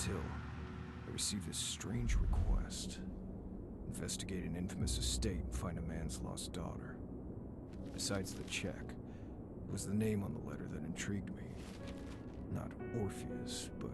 Until I received a strange request. Investigate an infamous estate and find a man's lost daughter. Besides the check, it was the name on the letter that intrigued me. Not Orpheus, but...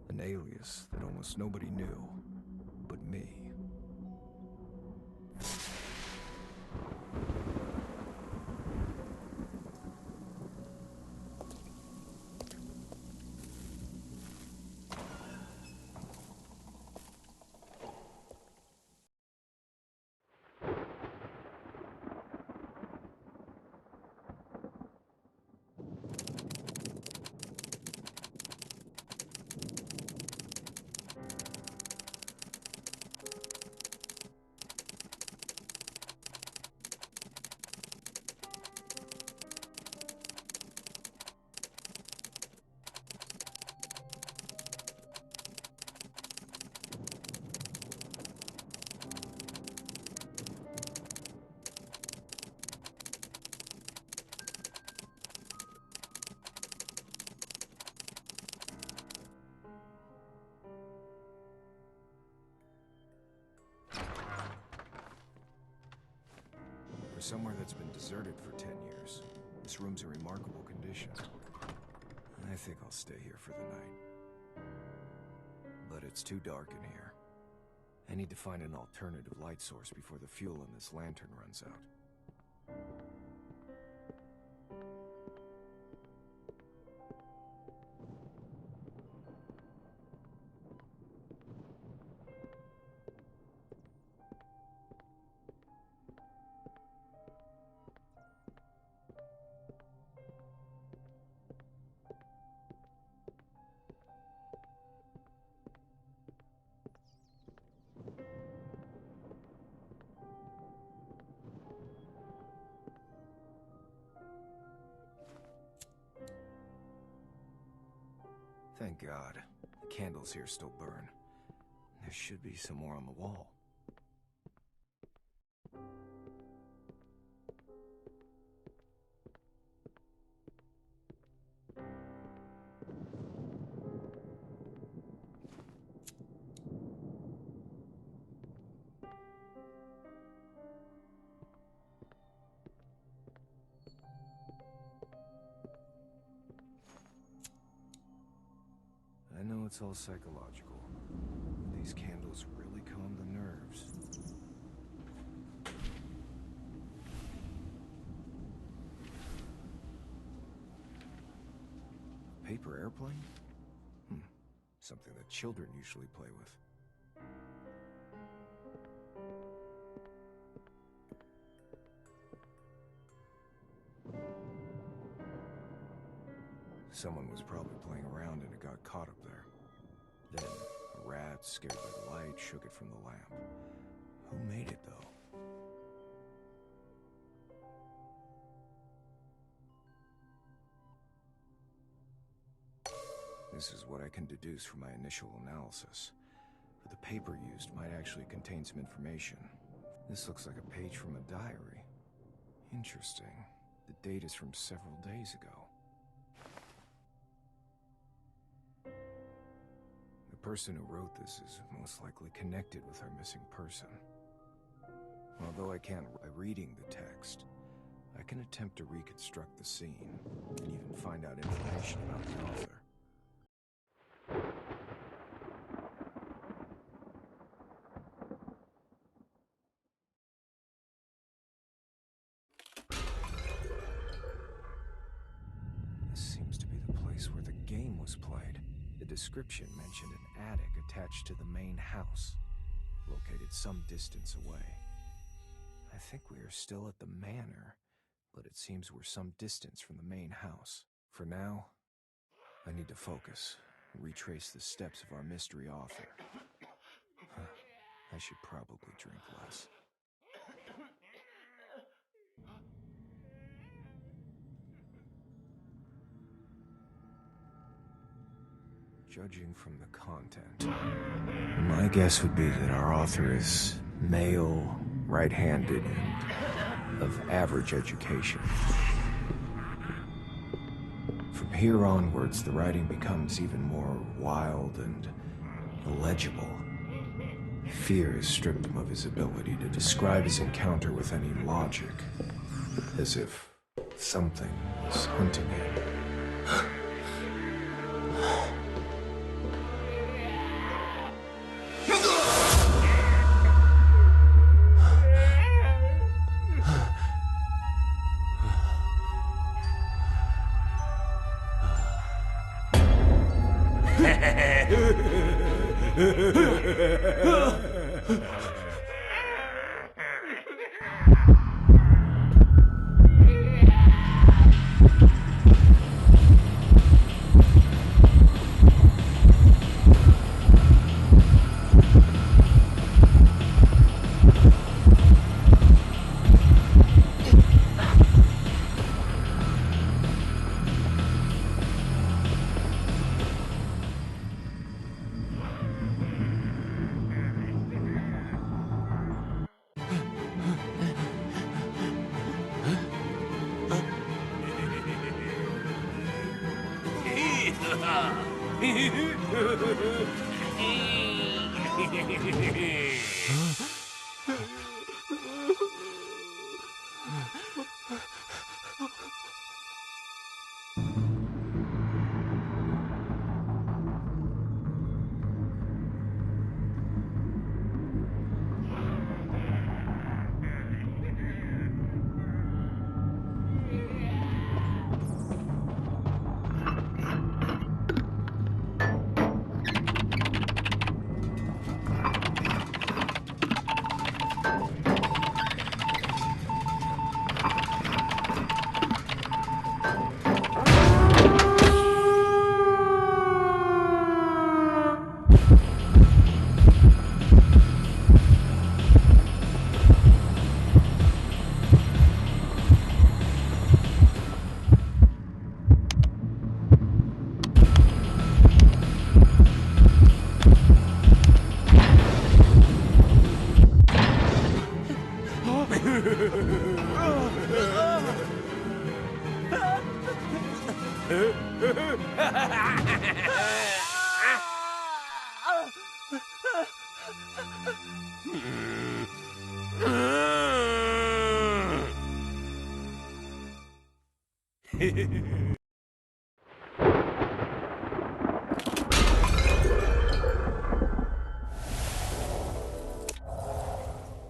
An alias that almost nobody knew, but me. Somewhere that's been deserted for 10 years. This room's in remarkable condition. I think I'll stay here for the night. But it's too dark in here. I need to find an alternative light source before the fuel in this lantern runs out. Thank God. The candles here still burn. There should be some more on the wall. I know it's all psychological. These candles really calm the nerves. Paper airplane? Something that children usually play with. Someone was probably playing around and it got caught up there. Then, a rat, scared by the light, shook it from the lamp. Who made it, though? This is what I can deduce from my initial analysis. But the paper used might actually contain some information. This looks like a page from a diary. Interesting. The date is from several days ago. The person who wrote this is most likely connected with our missing person. Although I can't, by reading the text, I can attempt to reconstruct the scene and even find out information about the author. This seems to be the place where the game was played. The description mentioned an attic attached to the main house, located some distance away. I think we are still at the manor, but it seems we're some distance from the main house. For now, I need to focus and retrace the steps of our mystery author. I should probably drink less. Judging from the content, my guess would be that our author is male, right-handed, and of average education. From here onwards, the writing becomes even more wild and illegible. Fear has stripped him of his ability to describe his encounter with any logic, as if something was hunting him.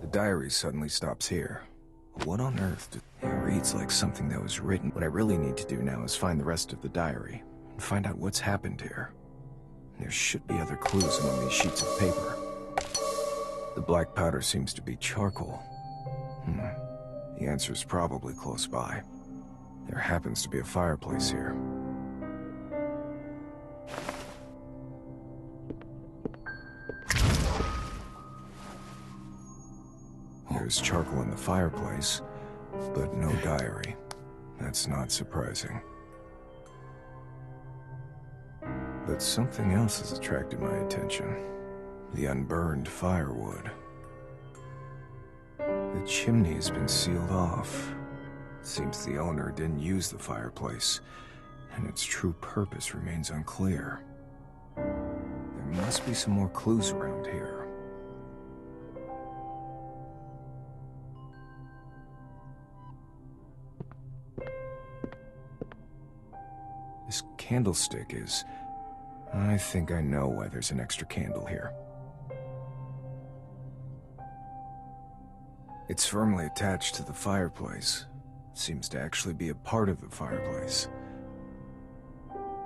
The diary suddenly stops here. What on earth? It reads like something that was written. What I really need to do now is find the rest of the diary and find out what's happened here. There should be other clues among these sheets of paper. The black powder seems to be charcoal. The answer is probably close by. There happens to be a fireplace here. There's charcoal in the fireplace, but no diary. That's not surprising. But something else has attracted my attention. The unburned firewood. The chimney has been sealed off, Seems the owner didn't use the fireplace, and its true purpose remains unclear. There must be some more clues around here. This candlestick is... I think I know why there's an extra candle here. It's firmly attached to the fireplace. It seems to actually be a part of the fireplace.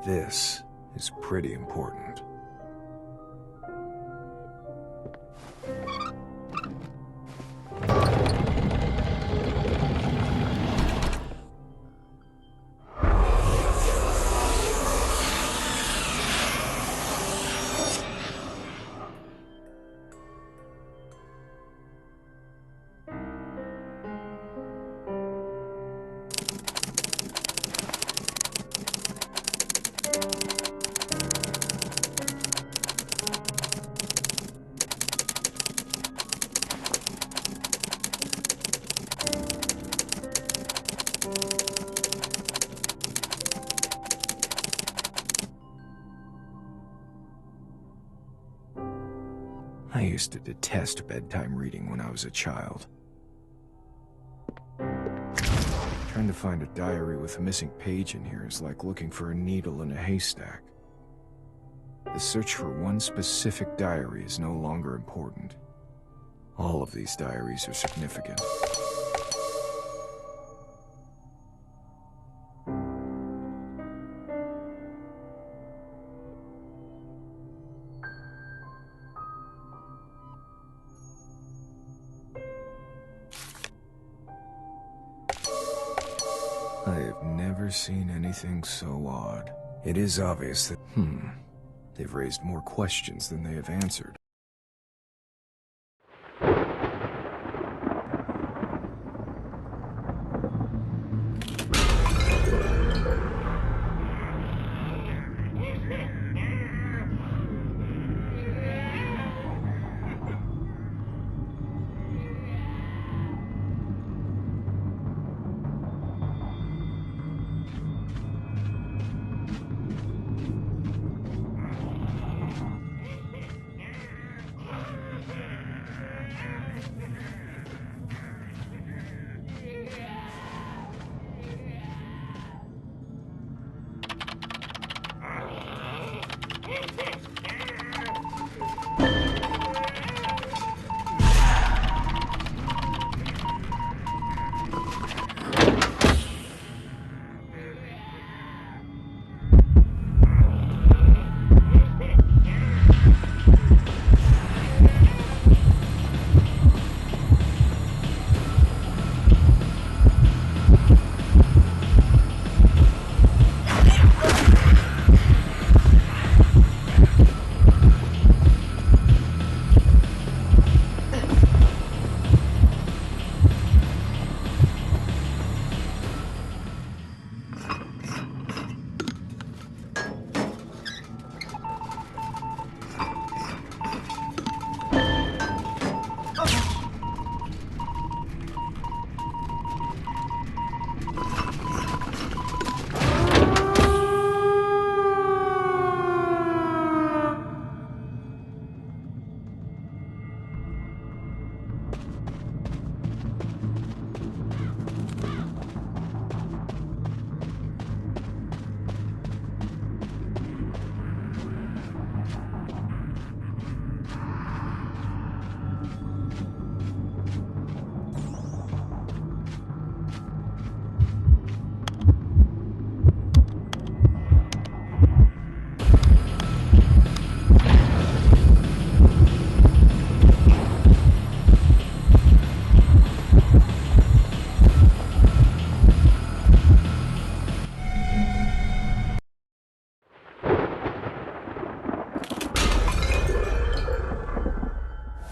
This is pretty important. I used to detest bedtime reading when I was a child. Trying to find a diary with a missing page in here is like looking for a needle in a haystack. The search for one specific diary is no longer important. All of these diaries are significant. I have never seen anything so odd. It is obvious that, they've raised more questions than they have answered.